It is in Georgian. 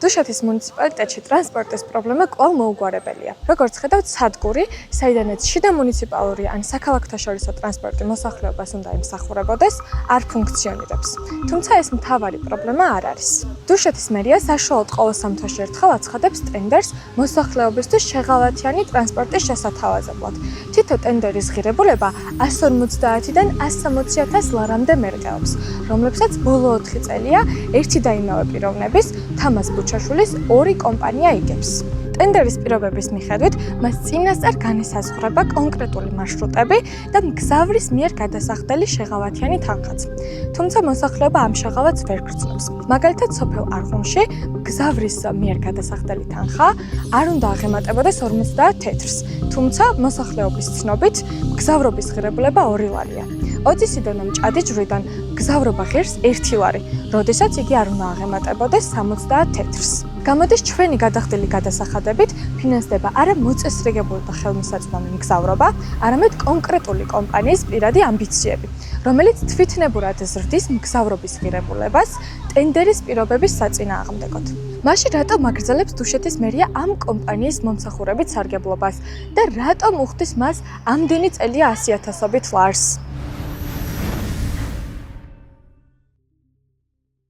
დუშეთის მუნიციპალიტეტში ტრანსპორტის პრობლემა კვლავ მოუგვარებელია. როგორც ხედავთ, სადგური, საიდანაც შიდა მუნიციპალური ან საქალაქთაშორისო ტრანსპორტი მოსახლეობას უნდა ემსახურებოდეს, არ ფუნქციონირებს. თუმცა ეს მთავარი პრობლემა არ არის. დუშეთის მერია საშუალოდ ყოველ 3 თვეში ერთხელ აცხადებს ტენდერს მოსახლეობისთვის შეღავათიანი ტრანსპორტის შესათავაზებლად. თითო ტენდერის ღირებულება 150-დან 160,000 ლარამდე მერყეობს, რომლებსაც ბოლო 4 წელია ერთი და იმავე პიროვნების თამაზ ბუჩაშვილის 2 კომპანია იგებს. ტენდერის პირობების მიხედვით მას წინასწარ განესაზღვრება კონკრეტული მარშრუტები და მგზავრის მიერ გადასახდელი შეღავათიანი თანხაც. თუმცა მოსახლეობა ამ შეღავათს ვერ გრძნობს. მაგალითად, სოფელ არღუნში მგზავრის მიერ გადასახდელი თანხა არ უნდა აღემატებოდეს 50 თეთრს, თუმცა მოსახლეობის ცნობით მგზავრობის ღირებულება 2 ლარია. ოდისიდან მჭადიჯვრიდან მგზავრობა ღირს 1 ლარი, როდესაც იგი არ უნდა აღემატებოდეს 60 თეთრს. გამოდის ჩვენი გადახდილი გადასახადებით ფინანსდება არა მოწესრიგებული და ხელმისაწვდომი მგზავრობა, არამედ კონკრეტული კომპანიის პირადი ამბიციები, რომელიც თვითნებურად ზრდის მგზავრობის ღირებულებას ტენდერის პირობების საწინააღმდეგოდ. მაშინ რატომ აგრძელებს დუშეთის მერია ამ კომპანიის მომსახურებით სარგებლობას და რატომ უხდის მას ამდენი წელია 100,000-ობით ლარს?